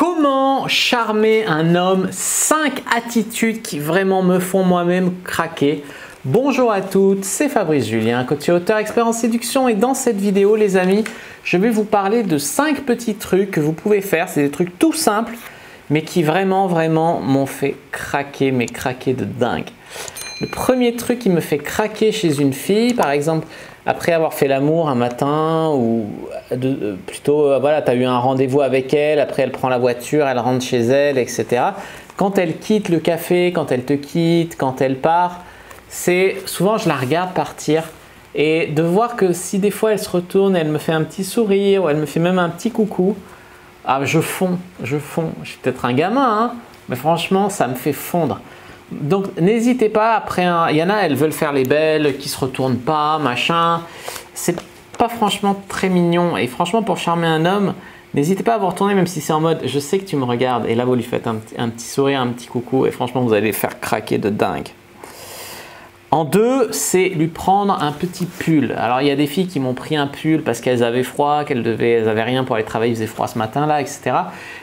Comment charmer un homme? 5 attitudes qui vraiment me font moi-même craquer. Bonjour à toutes, c'est Fabrice Julien, coach et auteur expert en séduction, et dans cette vidéo les amis, je vais vous parler de 5 petits trucs que vous pouvez faire. C'est des trucs tout simples mais qui vraiment m'ont fait craquer, mais craquer de dingue. Le premier truc qui me fait craquer chez une fille, par exemple, après avoir fait l'amour un matin ou plutôt, voilà, tu as eu un rendez-vous avec elle, après elle prend la voiture, elle rentre chez elle, etc. Quand elle quitte le café, quand elle te quitte, quand elle part, c'est souvent je la regarde partir et de voir que si des fois elle se retourne, elle me fait un petit sourire ou elle me fait même un petit coucou, ah, je fonds. Je suis peut-être un gamin, hein, mais franchement, ça me fait fondre. Donc, n'hésitez pas. Après, il y en a, elles veulent faire les belles, qui se retournent pas, machin. C'est pas franchement très mignon. Et franchement, pour charmer un homme, n'hésitez pas à vous retourner, même si c'est en mode je sais que tu me regardes. Et là, vous lui faites un petit sourire, un petit coucou. Et franchement, vous allez les faire craquer de dingue. En deux, c'est lui prendre un petit pull. Alors, il y a des filles qui m'ont pris un pull parce qu'elles avaient froid, elles n'avaient rien pour aller travailler, il faisait froid ce matin-là, etc.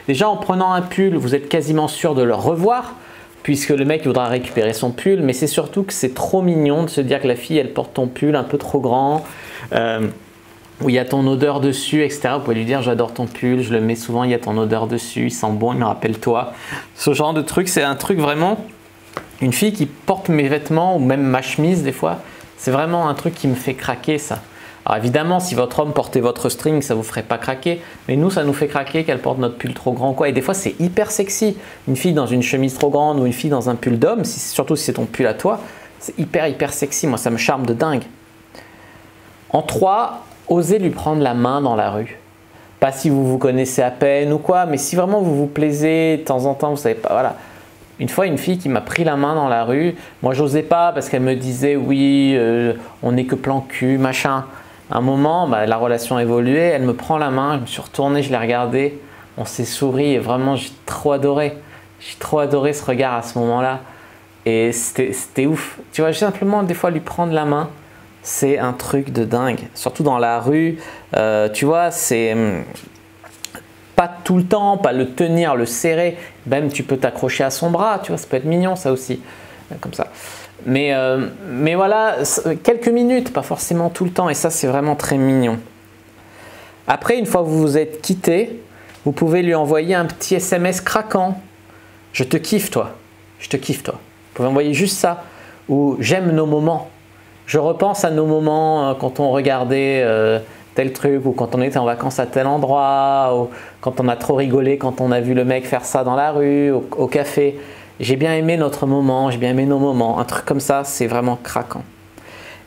Déjà, en prenant un pull, vous êtes quasiment sûr de le revoir puisque le mec voudra récupérer son pull, mais c'est surtout que c'est trop mignon de se dire que la fille, elle porte ton pull un peu trop grand, où il y a ton odeur dessus, etc. Vous pouvez lui dire « j'adore ton pull, je le mets souvent, il y a ton odeur dessus, il sent bon, il me rappelle toi ». Ce genre de truc, c'est un truc vraiment… Une fille qui porte mes vêtements ou même ma chemise des fois, c'est vraiment un truc qui me fait craquer ça. Alors évidemment, si votre homme portait votre string, ça ne vous ferait pas craquer. Mais nous, ça nous fait craquer qu'elle porte notre pull trop grand, quoi. Et des fois, c'est hyper sexy. Une fille dans une chemise trop grande ou une fille dans un pull d'homme, surtout si c'est ton pull à toi, c'est hyper sexy. Moi, ça me charme de dingue. En 3, osez lui prendre la main dans la rue. Pas si vous vous connaissez à peine ou quoi, mais si vraiment vous vous plaisez, de temps en temps, vous savez pas, voilà. Une fois, une fille qui m'a pris la main dans la rue, moi j'osais pas parce qu'elle me disait oui, on n'est que plan cul, machin. À un moment, la relation a évolué, elle me prend la main, je me suis retourné, je l'ai regardée, on s'est souri et vraiment j'ai trop adoré. J'ai trop adoré ce regard à ce moment-là et c'était ouf. Tu vois, simplement des fois lui prendre la main, c'est un truc de dingue. Surtout dans la rue, tu vois, c'est… Pas tout le temps, pas le tenir, le serrer, même tu peux t'accrocher à son bras, tu vois, ça peut être mignon ça aussi, comme ça. Mais voilà, quelques minutes, pas forcément tout le temps, et ça c'est vraiment très mignon. Après, une fois que vous vous êtes quitté, vous pouvez lui envoyer un petit SMS craquant. Je te kiffe toi, je te kiffe toi. Vous pouvez envoyer juste ça, ou j'aime nos moments. Je repense à nos moments quand on regardait… tel truc, ou quand on était en vacances à tel endroit, ou quand on a trop rigolé, quand on a vu le mec faire ça dans la rue, au café. J'ai bien aimé notre moment, j'ai bien aimé nos moments. Un truc comme ça, c'est vraiment craquant.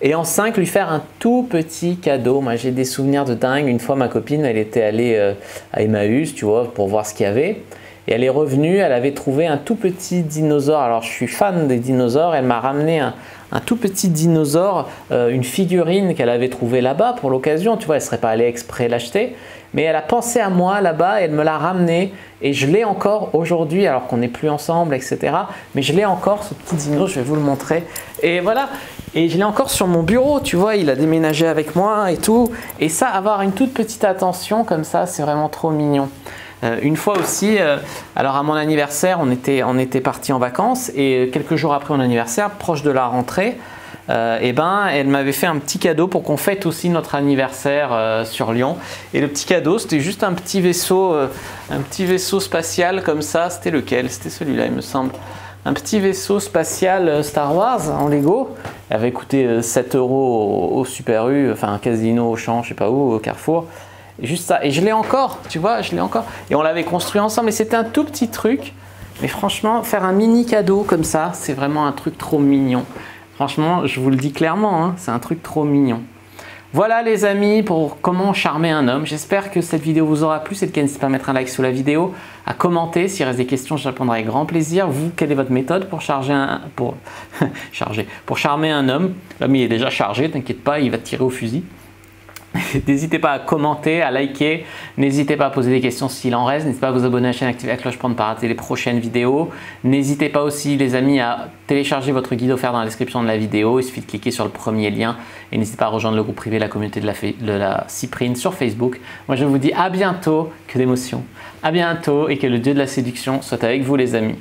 Et en 5, lui faire un tout petit cadeau. Moi, j'ai des souvenirs de dingue. Une fois, ma copine, elle était allée à Emmaüs, tu vois, pour voir ce qu'il y avait. Et elle est revenue, elle avait trouvé un tout petit dinosaure. Alors, je suis fan des dinosaures. Elle m'a ramené un tout petit dinosaure, une figurine qu'elle avait trouvée là-bas pour l'occasion. Tu vois, elle ne serait pas allée exprès l'acheter. Mais elle a pensé à moi là-bas et elle me l'a ramené. Et je l'ai encore aujourd'hui, alors qu'on n'est plus ensemble, etc. Mais je l'ai encore, ce petit dino, je vais vous le montrer. Et voilà. Et je l'ai encore sur mon bureau, tu vois, il a déménagé avec moi et tout. Et ça, avoir une toute petite attention comme ça, c'est vraiment trop mignon. Une fois aussi, alors à mon anniversaire, on était partis en vacances et quelques jours après mon anniversaire, proche de la rentrée, elle m'avait fait un petit cadeau pour qu'on fête aussi notre anniversaire sur Lyon. Et le petit cadeau, c'était juste un petit vaisseau spatial comme ça. C'était lequel? C'était celui-là, il me semble. Un petit vaisseau spatial Star Wars en Lego. Il avait coûté 7 € au Super U, enfin un casino, au champ, je sais pas où, au Carrefour. Juste ça, et je l'ai encore, tu vois, je l'ai encore. Et on l'avait construit ensemble, et c'était un tout petit truc. Mais franchement, faire un mini cadeau comme ça, c'est vraiment un truc trop mignon. Franchement, je vous le dis clairement, hein, c'est un truc trop mignon. Voilà les amis pour comment charmer un homme. J'espère que cette vidéo vous aura plu. C'est le cas, n'hésitez pas à mettre un like sous la vidéo, à commenter. S'il reste des questions, je répondrai avec grand plaisir. Vous, quelle est votre méthode pour charmer un homme? L'homme, il est déjà chargé, t'inquiète pas, il va te tirer au fusil. N'hésitez pas à commenter, à liker, n'hésitez pas à poser des questions s'il en reste, n'hésitez pas à vous abonner à la chaîne, activer la cloche pour ne pas rater les prochaines vidéos. N'hésitez pas aussi les amis à télécharger votre guide offert dans la description de la vidéo, il suffit de cliquer sur le premier lien et n'hésitez pas à rejoindre le groupe privé, la communauté de la Cyprine sur Facebook. Moi je vous dis à bientôt, que d'émotions, à bientôt et que le dieu de la séduction soit avec vous les amis.